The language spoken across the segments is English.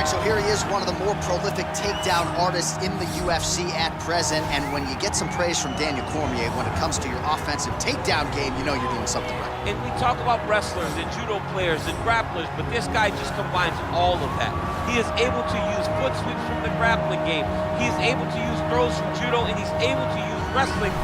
So here he is, one of the more prolific takedown artists in the UFC at present. And when you get some praise from Daniel Cormier, when it comes to your offensive takedown game, you know you're doing something right. And we talk about wrestlers and judo players and grapplers, but this guy just combines all of that. He is able to use foot sweeps from the grappling game. He is able to use throws from judo, and he's able to use wrestling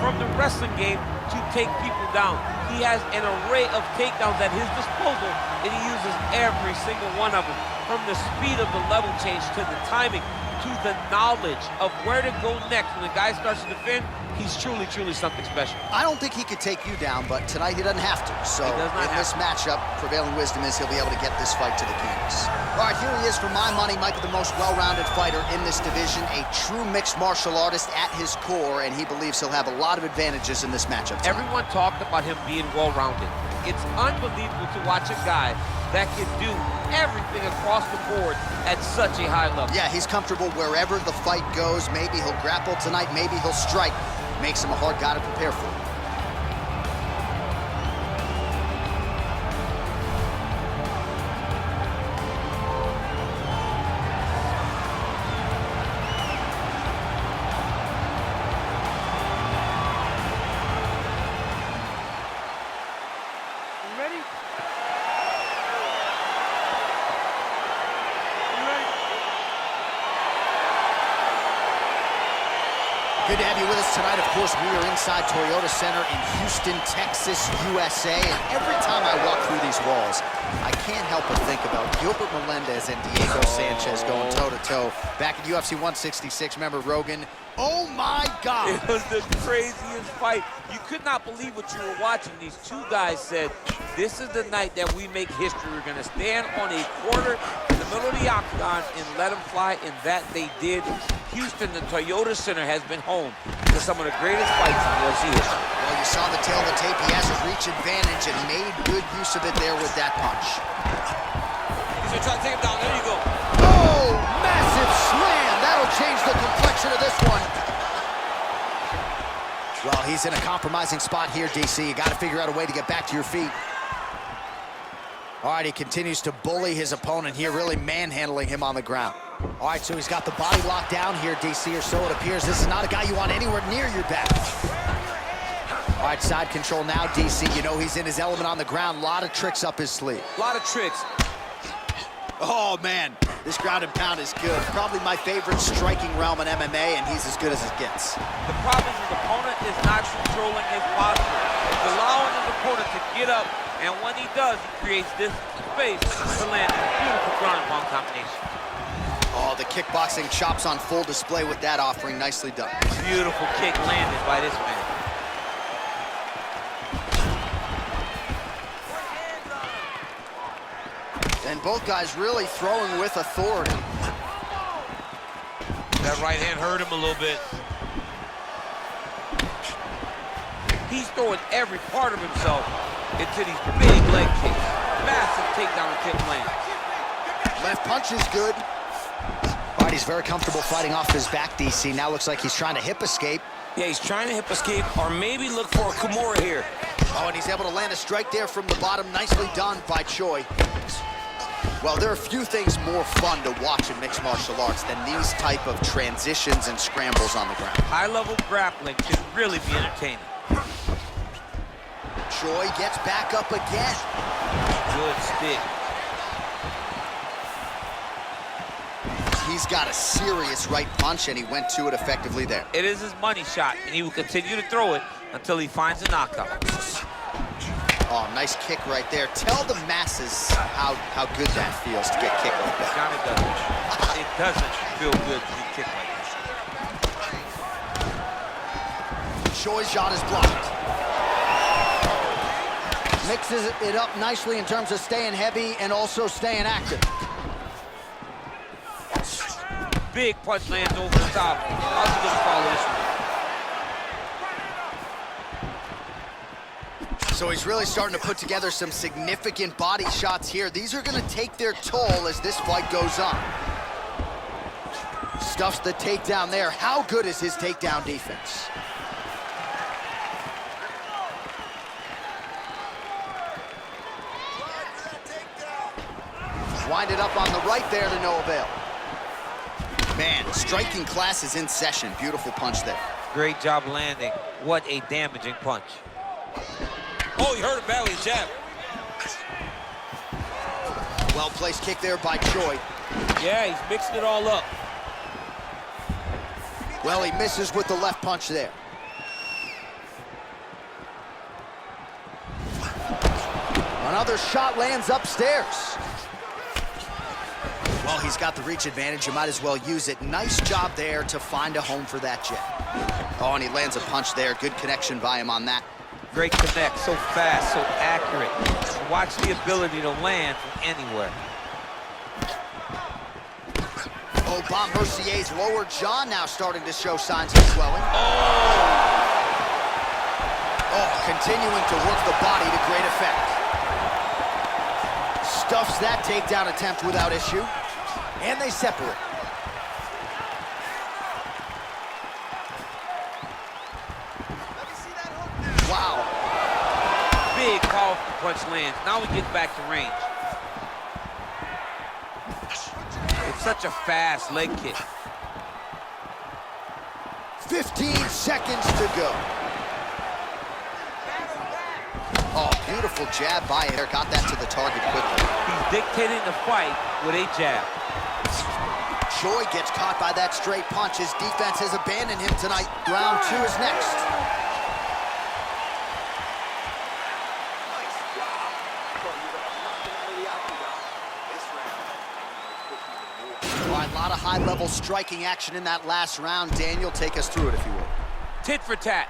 from the wrestling game to take people down. He has an array of takedowns at his disposal, and he uses every single one of them. From the speed of the level change to the timing to the knowledge of where to go next when the guy starts to defend, he's truly, truly something special. I don't think he could take you down, but tonight he doesn't have to. So in this matchup, prevailing wisdom is he'll be able to get this fight to the canvas. All right, here he is for my money, Michael, the most well-rounded fighter in this division, a true mixed martial artist at his core, and he believes he'll have a lot of advantages in this matchup tonight. Everyone talked about him being well-rounded. It's unbelievable to watch a guy that can do everything across the board at such a high level. Yeah, he's comfortable wherever the fight goes. Maybe he'll grapple tonight, maybe he'll strike. Makes him a hard guy to prepare for. Good to have you with us tonight. Of course, we are inside Toyota Center in Houston, Texas, USA. And every time I walk through these walls, I can't help but think about Gilbert Melendez and Diego Sanchez going toe-to-toe back at UFC 166. Remember Rogan? Oh, my God. It was the craziest fight. You could not believe what you were watching. These two guys said, this is the night that we make history. We're going to stand on a quarter in the middle of the octagon and let them fly, and that they did. Houston, the Toyota Center, has been home to some of the greatest fights in UFC history. Well, you saw the tail of the tape. He has a reach advantage and made good use of it there with that punch. He's going to try to take him down. There you go. Oh, massive slam. That'll change the complexion of this one. Well, he's in a compromising spot here, DC. You got to figure out a way to get back to your feet. All right, he continues to bully his opponent here, really manhandling him on the ground. All right, so he's got the body locked down here, DC, or so it appears. This is not a guy you want anywhere near your back. All right, side control now, DC. You know he's in his element on the ground. A lot of tricks up his sleeve. A lot of tricks. Oh, man, this ground and pound is good. Probably my favorite striking realm in MMA, and he's as good as it gets. The problem is his opponent is not controlling his posture. He's allowing his opponent to get up, and when he does, he creates this space to land a beautiful ground and pound combination. Oh, the kickboxing chops on full display with that offering. Nicely done. Beautiful kick landed by this man. And both guys really throwing with authority. That right hand hurt him a little bit. He's throwing every part of himself into these big leg kicks. Massive takedown and kick land. Left punch is good. All right, he's very comfortable fighting off his back, DC. Now looks like he's trying to hip escape. Yeah, he's trying to hip escape or maybe look for a Kimura here. Oh, and he's able to land a strike there from the bottom. Nicely done by Choi. Well, there are few things more fun to watch in mixed martial arts than these type of transitions and scrambles on the ground. High-level grappling can really be entertaining. Choi gets back up again. Good stick. He's got a serious right punch, and he went to it effectively there. It is his money shot, and he will continue to throw it until he finds a knockout. Oh, nice kick right there. Tell the masses how good that feels to get kicked like that. It kind of doesn't. It doesn't feel good to be kicked like this. Choi's shot is blocked. Mixes it up nicely in terms of staying heavy and also staying active. Big punch lands over the top. How's he gonna follow this one? So he's really starting to put together some significant body shots here. These are gonna take their toll as this fight goes on. Stuffs the takedown there. How good is his takedown defense? Winded up on the right there to no avail. Man, striking class is in session. Beautiful punch there. Great job landing. What a damaging punch. Oh, he hurt him badly, jab. Well-placed kick there by Choi. Yeah, he's mixing it all up. Well, he misses with the left punch there. Another shot lands upstairs. Well, he's got the reach advantage. You might as well use it. Nice job there to find a home for that jab. Oh, and he lands a punch there. Good connection by him on that. Great connect, so fast, so accurate. Watch the ability to land from anywhere. Oh, Bob Mercier's lower jaw now starting to show signs of swelling. Oh, continuing to work the body to great effect. Stuffs that takedown attempt without issue. And they separate. Wow. Big, powerful punch lands. Now we get back to range. It's such a fast leg kick. 15 seconds to go. Oh, beautiful jab by her. Got that to the target quickly. He's dictating the fight with a jab. Choi gets caught by that straight punch. His defense has abandoned him tonight. Round 2 is next. All right, a lot of high-level striking action in that last round. Daniel, take us through it, if you will. Tit for tat.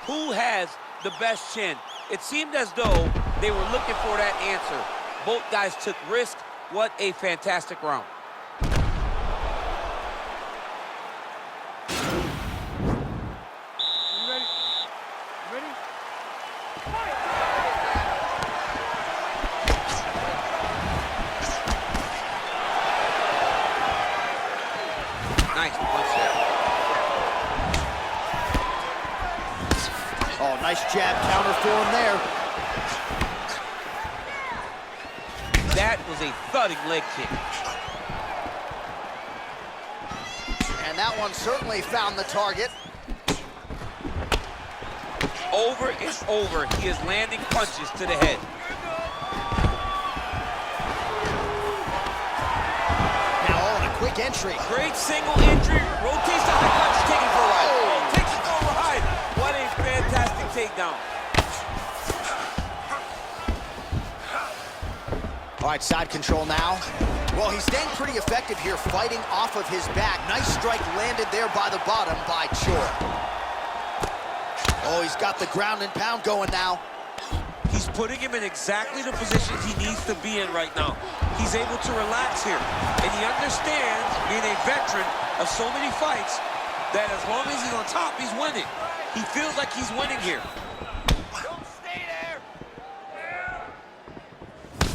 Who has the best chin? It seemed as though they were looking for that answer. Both guys took risk. What a fantastic round. Nice punch there. Oh, nice jab counter for him there. That was a thudding leg kick. And that one certainly found the target. Over and over, he is landing punches to the head. Now, oh, and a quick entry. Great single entry, rotates the high punch, taking for a ride. Oh, takes it for a ride. What a fantastic takedown. All right, side control now. Well, he's staying pretty effective here, fighting off of his back. Nice strike landed there by the bottom by Choi. Oh, he's got the ground and pound going now. He's putting him in exactly the positions he needs to be in right now. He's able to relax here. And he understands, being a veteran of so many fights, that as long as he's on top, he's winning. He feels like he's winning here. Don't stay there.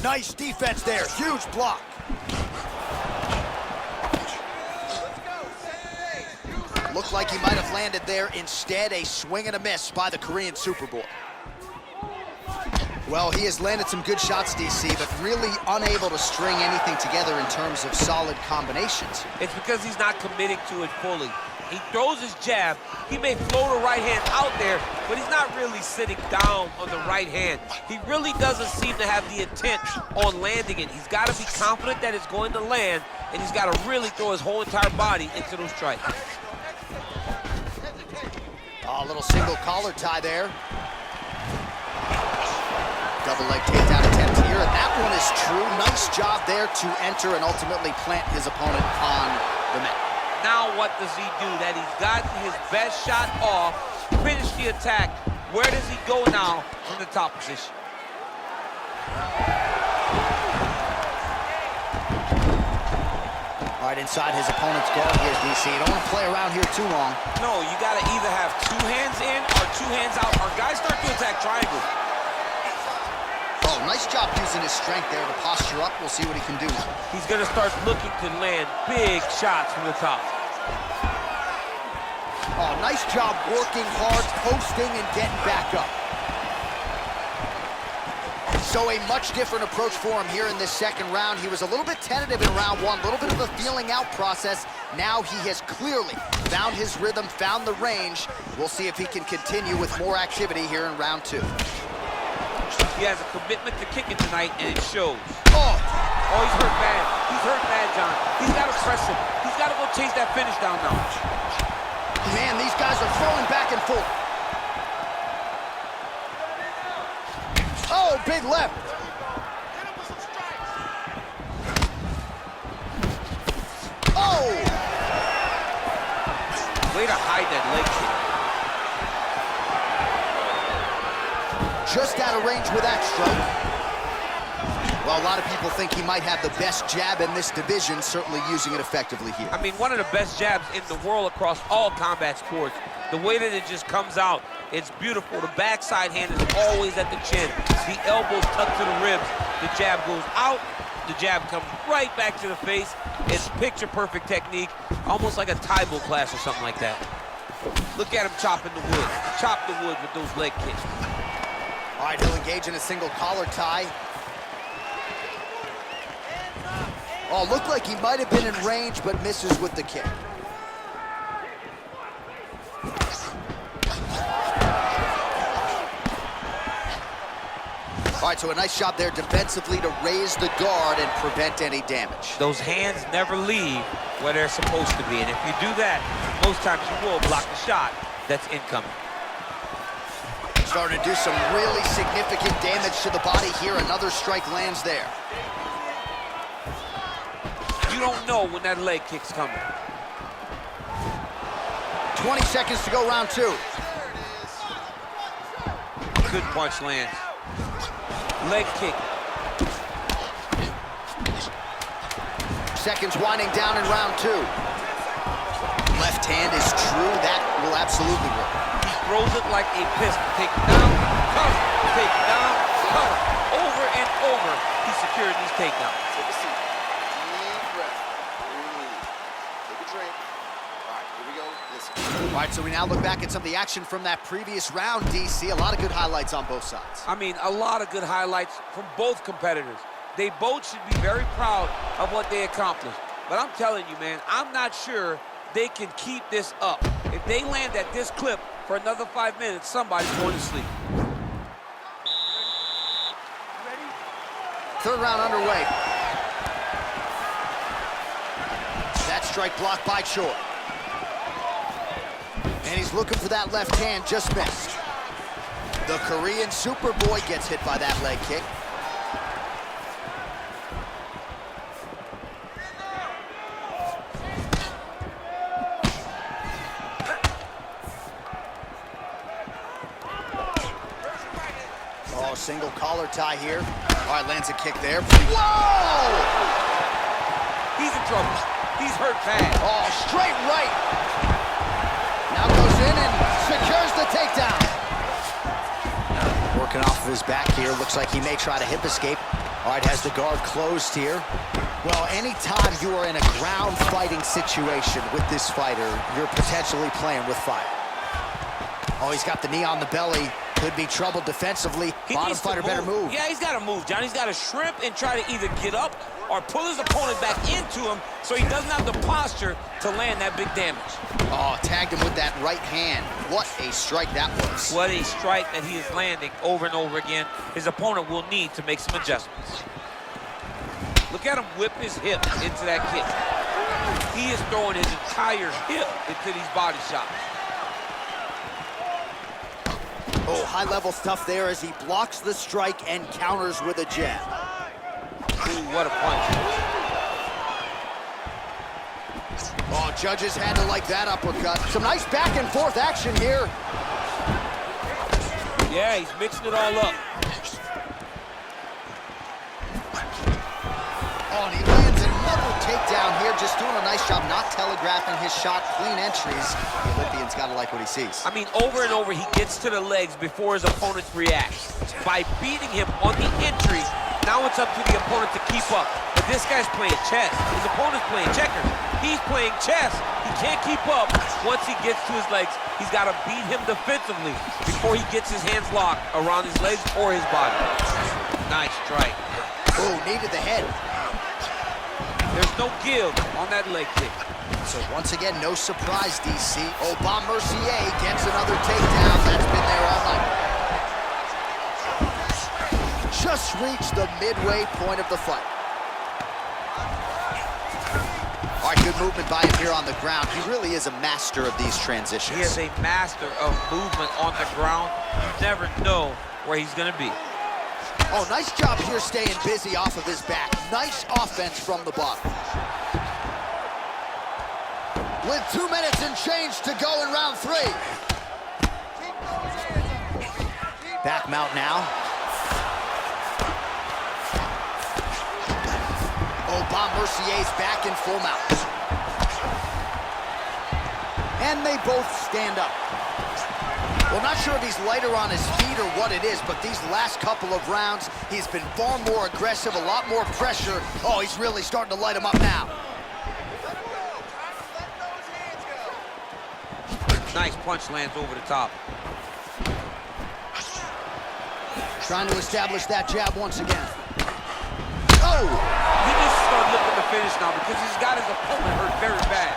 Nice defense there, huge block. Looked like he might have landed there. Instead, a swing and a miss by the Korean Superboy. Well, he has landed some good shots, DC, but really unable to string anything together in terms of solid combinations. It's because he's not committing to it fully. He throws his jab. He may float a right hand out there, but he's not really sitting down on the right hand. He really doesn't seem to have the intent on landing it. He's got to be confident that it's going to land, and he's got to really throw his whole entire body into those strikes. Oh, a little single collar tie there. Double leg takedown attempt here, and that one is true. Nice job there to enter and ultimately plant his opponent on the mat. Now what does he do? That he's gotten his best shot off, finish the attack. Where does he go now from the top position? All right, inside his opponent's guard here, DC. You don't want to play around here too long. No, you got to either have two hands in or two hands out, or guys start to attack triangle. Oh, nice job using his strength there to posture up. We'll see what he can do now. He's going to start looking to land big shots from the top. Oh, nice job working hard, posting, and getting back up. So a much different approach for him here in this second round. He was a little bit tentative in round one, a little bit of a feeling out process. Now he has clearly found his rhythm, found the range. We'll see if he can continue with more activity here in round two. He has a commitment to kicking tonight, and it shows. Oh, he's hurt bad. He's hurt bad, John. He's got to press him. He's got to go chase that finish down now. man, these guys are throwing back and forth. Oh, big left. Oh! Way to hide that leg kick. Just out of range with that stroke. Well, a lot of people think he might have the best jab in this division, certainly using it effectively here. I mean, one of the best jabs in the world across all combat sports. The way that it just comes out, it's beautiful. The backside hand is always at the chin. The elbows tucked to the ribs. The jab goes out. The jab comes right back to the face. It's picture-perfect technique, almost like a Taibo class or something like that. Look at him chopping the wood. Chop the wood with those leg kicks. All right, he'll engage in a single collar tie. Oh, looked like he might have been in range, but misses with the kick. All right, so a nice job there defensively to raise the guard and prevent any damage. Those hands never leave where they're supposed to be, and if you do that, most times you will block the shot that's incoming. Starting to do some really significant damage to the body here. Another strike lands there. You don't know when that leg kick's coming. 20 seconds to go, round two. Good punch lands. Leg kick. Seconds winding down in round two. Left hand is true. That will absolutely work. He throws it like a pistol. Take it down, cover. Take it down, cover. Over and over, he secured these takedowns. Take a seat. Deep breath. Breathe. Take a drink. All right, here we go. Listen. All right, so we now look back at some of the action from that previous round, DC. A lot of good highlights on both sides. I mean, a lot of good highlights from both competitors. They both should be very proud of what they accomplished. But I'm telling you, man, I'm not sure they can keep this up. If they land at this clip for another 5 minutes, somebody's going to sleep. Third round underway. That strike blocked by Choi. And he's looking for that left hand, just missed. The Korean Superboy gets hit by that leg kick. Oh, single collar tie here. All right, lands a kick there. Whoa! He's in trouble. He's hurt bad. Oh, straight right. Now goes in and secures the takedown. Working off of his back here. Looks like he may try to hip escape. All right, has the guard closed here. Well, anytime you are in a ground fighting situation with this fighter, you're potentially playing with fire. Oh, he's got the knee on the belly. Could be trouble defensively. Bottom fighter better move. Yeah, he's got to move, John. He's got to shrimp and try to either get up or pull his opponent back into him so he doesn't have the posture to land that big damage. Oh, tagged him with that right hand. What a strike that was. What a strike that he is landing over and over again. His opponent will need to make some adjustments. Look at him whip his hip into that kick. He is throwing his entire hip into these body shots. Oh, high-level stuff there as he blocks the strike and counters with a jab. Ooh, what a punch. Oh, judges had to like that uppercut. Some nice back-and-forth action here. Yeah, he's mixing it all up. Oh, and he lands another takedown here, just doing a nice job not telegraphing his shot. Clean entries. The Olympian's got to like what he sees. I mean, over and over, he gets to the legs before his opponent reacts. By beating him on the entry, now it's up to the opponent to keep up. But this guy's playing chess. His opponent's playing checkers. He's playing chess. He can't keep up. Once he gets to his legs, he's got to beat him defensively before he gets his hands locked around his legs or his body. Nice strike. Oh, knee to the head. There's no give on that leg kick. So once again, no surprise, DC. Aubin Mercier gets another takedown. That's been there all night. Just reached the midway point of the fight. All right, good movement by him here on the ground. He really is a master of these transitions. He is a master of movement on the ground. You never know where he's gonna be. Oh, nice job here staying busy off of his back. Nice offense from the bottom. With 2 minutes and change to go in round 3. Back mount now. Aubin Mercier's back in full mount. And they both stand up. Well, not sure if he's lighter on his feet or what it is, but these last couple of rounds, he's been far more aggressive, a lot more pressure. Oh, he's really starting to light him up now. Nice punch lands over the top. Trying to establish that jab once again. Oh! He needs to start looking to finish now because he's got his opponent hurt very bad.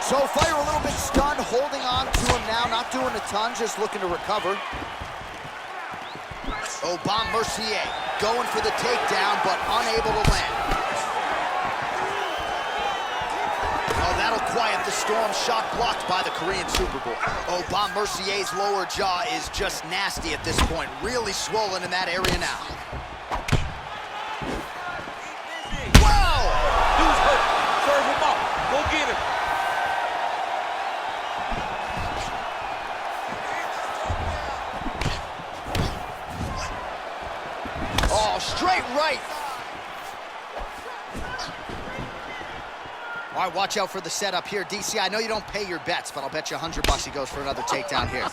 So fighter a little bit stunned, holding on to him now, not doing a ton, just looking to recover. Aubin Mercier going for the takedown, but unable to land. Oh, that'll quiet the storm. Shot blocked by the Korean Super Bowl. Aubin Mercier's lower jaw is just nasty at this point. Really swollen in that area now. Wow! Dude's hurt. Serve him up. Go get him. Oh, straight right. All right, watch out for the setup here. DC, I know you don't pay your bets, but I'll bet you $100 he goes for another takedown here.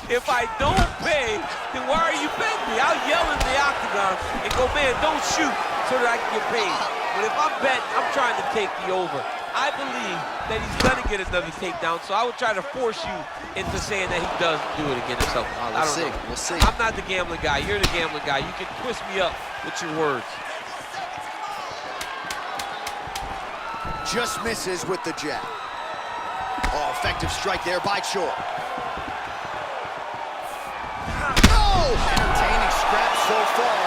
If I don't pay, then why are you betting me? I'll yell in the octagon and go, man, don't shoot so that I can get paid. But if I'm betting, I'm trying to take the over. I believe that he's gonna get another takedown, so I would try to force you into saying that he doesn't do it again or something. I don't know. We'll see. I'm not the gambling guy. You're the gambling guy. You can twist me up with your words. Just misses with the jab. Oh, effective strike there by Choi. Oh, entertaining scrap so far.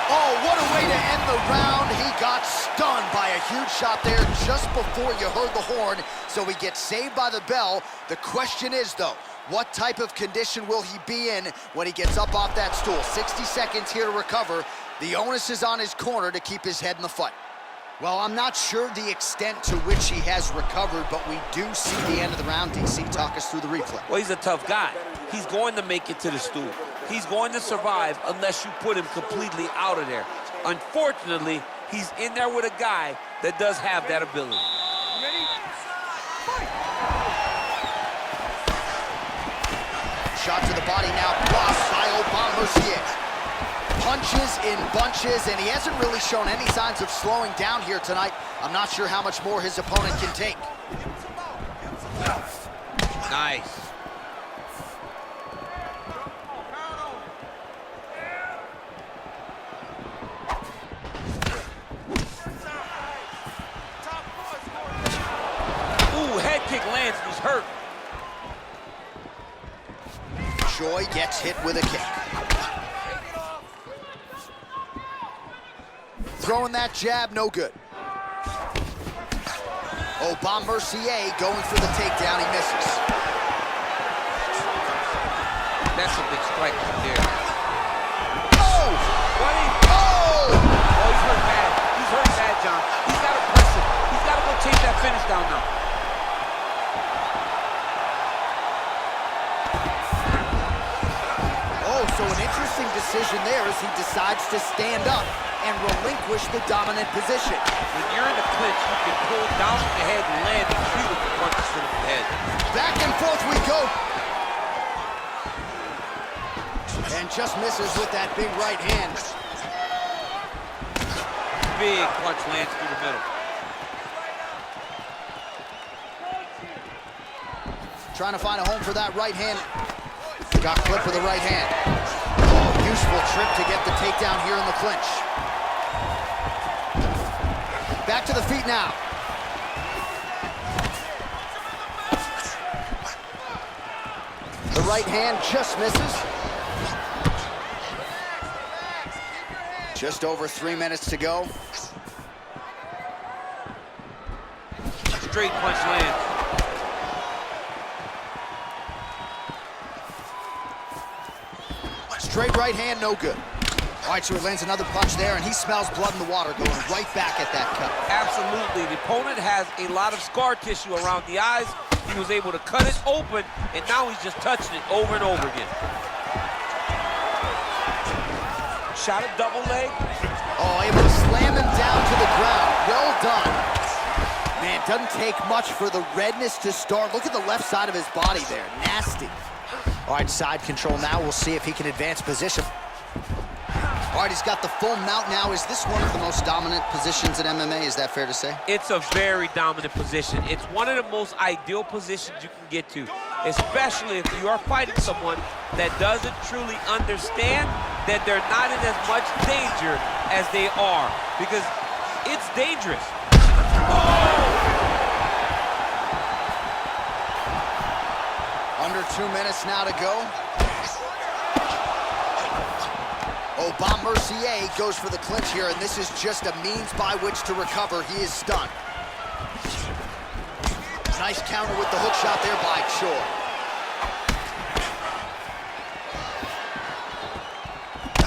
Oh, what a way to end the round. He got stunned by a huge shot there just before you heard the horn, so he gets saved by the bell. The question is, though, what type of condition will he be in when he gets up off that stool? 60 seconds here to recover. The onus is on his corner to keep his head in the fight. Well, I'm not sure the extent to which he has recovered, but we do see the end of the round. DC, talk us through the replay. Well, he's a tough guy. He's going to make it to the stool. He's going to survive unless you put him completely out of there. Unfortunately, he's in there with a guy that does have that ability. Ready? Fight! Shot to the body now, blocked by Aubin Mercier. Punches in bunches, and he hasn't really shown any signs of slowing down here tonight. I'm not sure how much more his opponent can take. Nice. Ooh, head kick lands, he's hurt. Choi gets hit with a kick. Throwing that jab, no good. Aubin Mercier going for the takedown, he misses. That's a big strike right there. Oh! Buddy. Oh! Oh, he's hurt bad. He's hurt bad, John. He's got to press it. He's got to go chase that finish down now. Oh, so an interesting decision there as he decides to stand up and relinquish the dominant position. When you're in the clinch, you can pull down with the head and land beautiful punches to the head. Back and forth we go. And just misses with that big right hand. Big punch lands through the middle. Trying to find a home for that right hand. Got clipped with the right hand. Oh, useful trip to get the takedown here in the clinch. Back to the feet now. The right hand just misses. Just over 3 minutes to go. Straight punch lands. Straight right hand, no good. All right, so he lands another punch there, and he smells blood in the water, going right back at that cut. Absolutely. The opponent has a lot of scar tissue around the eyes. He was able to cut it open, and now he's just touching it over and over again. Shot a double leg. Oh, able to slam him down to the ground. Well done. Man, doesn't take much for the redness to start. Look at the left side of his body there. Nasty. All right, side control now. We'll see if he can advance position. All right, he's got the full mount now. Is this one of the most dominant positions in MMA? Is that fair to say? It's a very dominant position. It's one of the most ideal positions you can get to, especially if you are fighting someone that doesn't truly understand that they're not in as much danger as they are, because it's dangerous. Under 2 minutes now to go. Mercier goes for the clinch here, and this is just a means by which to recover. He is stunned. Nice counter with the hook shot there by Choi.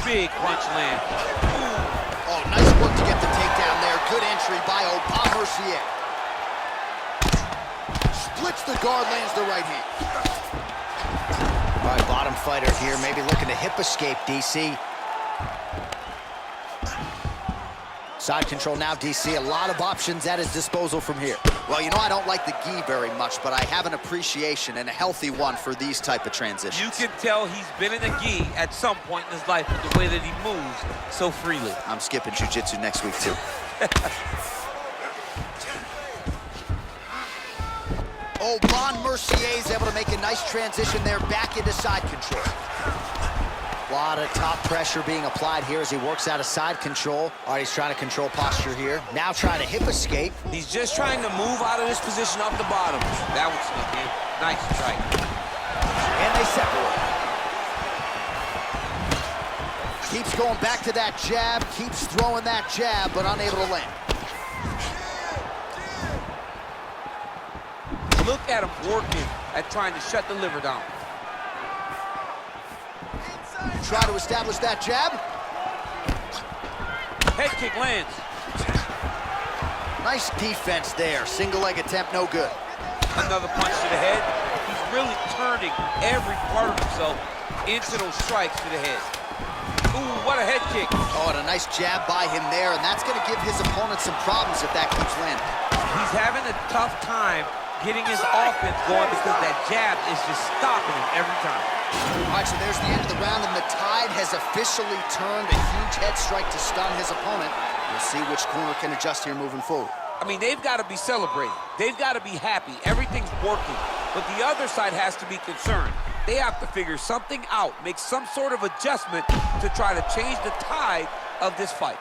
Big punch land. Oh, nice work to get the takedown there. Good entry by Mercier. Splits the guard, lands the right hand. All right, bottom fighter here, maybe looking to hip escape, DC. Side control now, DC. A lot of options at his disposal from here. Well, you know, I don't like the gi very much, but I have an appreciation, and a healthy one, for these type of transitions. You can tell he's been in a gi at some point in his life with the way that he moves so freely. I'm skipping jiu-jitsu next week, too. Mercier is able to make a nice transition there back into side control. A lot of top pressure being applied here as he works out of side control. All right, he's trying to control posture here. Now trying to hip escape. He's just trying to move out of this position off the bottom. That was snuck in. Nice strike. And they separate. Keeps going back to that jab, keeps throwing that jab, but unable to land. Look at him working at trying to shut the liver down. Try to establish that jab. Head kick lands. Nice defense there. Single leg attempt, no good. Another punch to the head. He's really turning every part of himself into those strikes to the head. Ooh, what a head kick. Oh, and a nice jab by him there, and that's going to give his opponent some problems if that keeps landing. He's having a tough time getting his offense going because that jab is just stopping him every time. All right, so there's the end of the round, and the tide has officially turned. A huge head strike to stun his opponent. We'll see which corner can adjust here moving forward. I mean, they've got to be celebrating. They've got to be happy. Everything's working. But the other side has to be concerned. They have to figure something out, make some sort of adjustment to try to change the tide of this fight.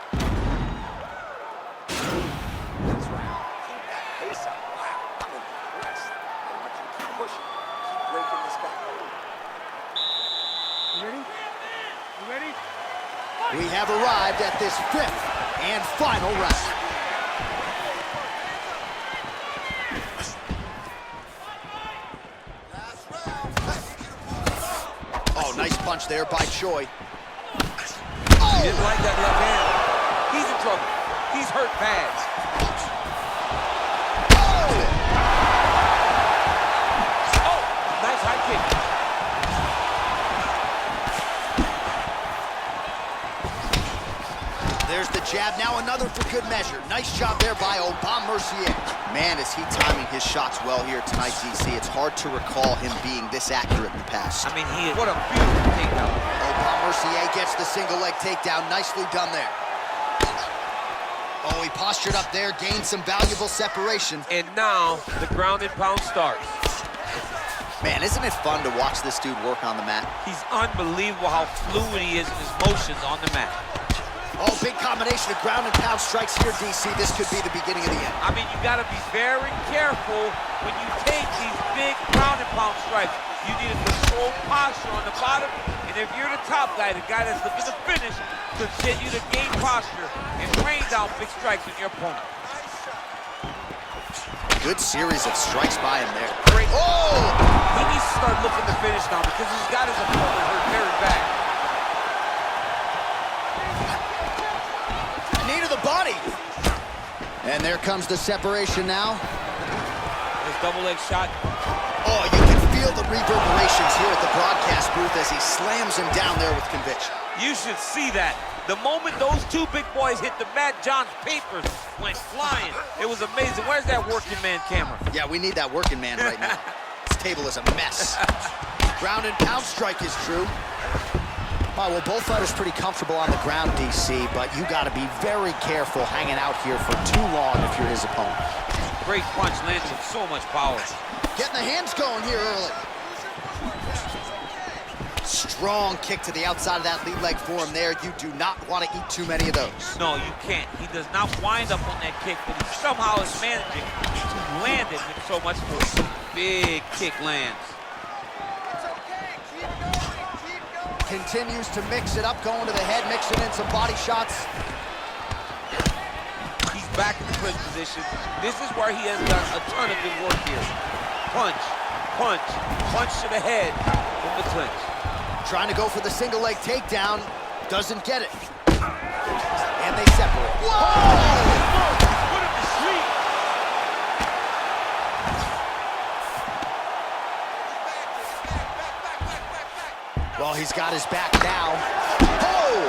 We have arrived at this 5th and final round. Oh, nice punch there by Choi. He didn't like that left hand. He's in trouble. He's hurt bad. Oh, nice high kick. There's the jab, now another for good measure. Nice job there by Mercier. Man, is he timing his shots well here tonight, DC. It's hard to recall him being this accurate in the past. I mean, what a beautiful takedown. Mercier gets the single leg takedown. Nicely done there. Oh, he postured up there, gained some valuable separation. And now the ground and pound starts. Man, isn't it fun to watch this dude work on the mat? He's unbelievable how fluid he is in his motions on the mat. Oh, big combination of ground and pound strikes here, DC. This could be the beginning of the end. I mean, you got to be very careful when you take these big ground and pound strikes. You need a controlled posture on the bottom, and if you're the top guy, the guy that's looking to finish, continue to gain posture and rain down big strikes on your opponent. Good series of strikes by him there. Great. Oh! He needs to start looking to finish now because he's got his opponent hurt very bad. Knee to the body. And there comes the separation now. His double leg shot. Oh, you can feel the reverberations here at the broadcast booth as he slams him down there with conviction. You should see that. The moment those two big boys hit the mat, John's papers went flying. It was amazing. Where's that working man camera? Yeah, we need that working man right now. This table is a mess. Ground and pound strike is true. All right, well, both fighters pretty comfortable on the ground, DC, but you got to be very careful hanging out here for too long if you're his opponent. Great punch lands with so much power. Getting the hands going here early. Strong kick to the outside of that lead leg for him there. You do not want to eat too many of those. No, you can't. He does not wind up on that kick, but he somehow is managing to land it with so much force. Big kick lands. Continues to mix it up, going to the head, mixing in some body shots. He's back in the clinch position. This is where he has done a ton of good work here. Punch, punch, punch to the head from the clinch. Trying to go for the single leg takedown, doesn't get it. And they separate. Whoa! Put him to sleep. Well, he's got his back now. Oh!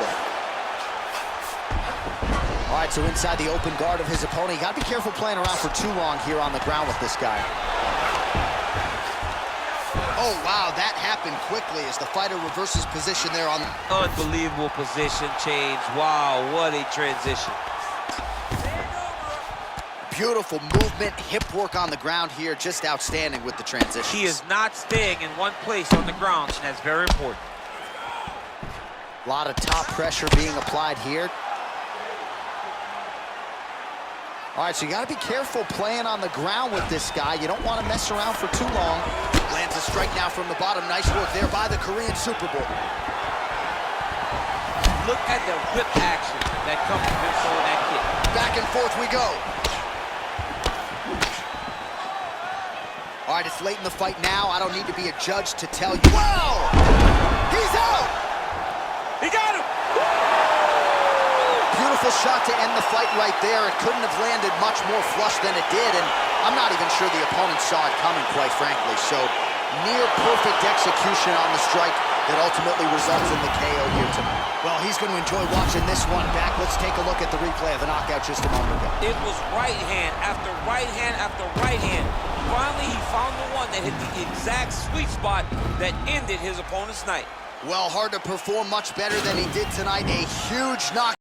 All right, so inside the open guard of his opponent. You got to be careful playing around for too long here on the ground with this guy. Oh, wow, that happened quickly as the fighter reverses position there on... Unbelievable position change. Wow, what a transition. Beautiful movement, hip work on the ground here, just outstanding with the transition. He is not staying in one place on the ground, and that's very important. A lot of top pressure being applied here. All right, so you got to be careful playing on the ground with this guy. You don't want to mess around for too long. Lands a strike now from the bottom. Nice work there by the Korean Super Bowl. Look at the whip action that comes from him throwing that kick. Back and forth we go. All right, it's late in the fight now. I don't need to be a judge to tell you. Wow! He's out! He got him! Beautiful shot to end the fight right there. It couldn't have landed much more flush than it did, and I'm not even sure the opponent saw it coming, quite frankly. So, near perfect execution on the strike that ultimately results in the KO here tonight. Well, he's going to enjoy watching this one back. Let's take a look at the replay of the knockout just a moment ago. It was right hand after right hand after right hand. Finally, he found the one that hit the exact sweet spot that ended his opponent's night. Well, hard to perform much better than he did tonight. A huge knockout.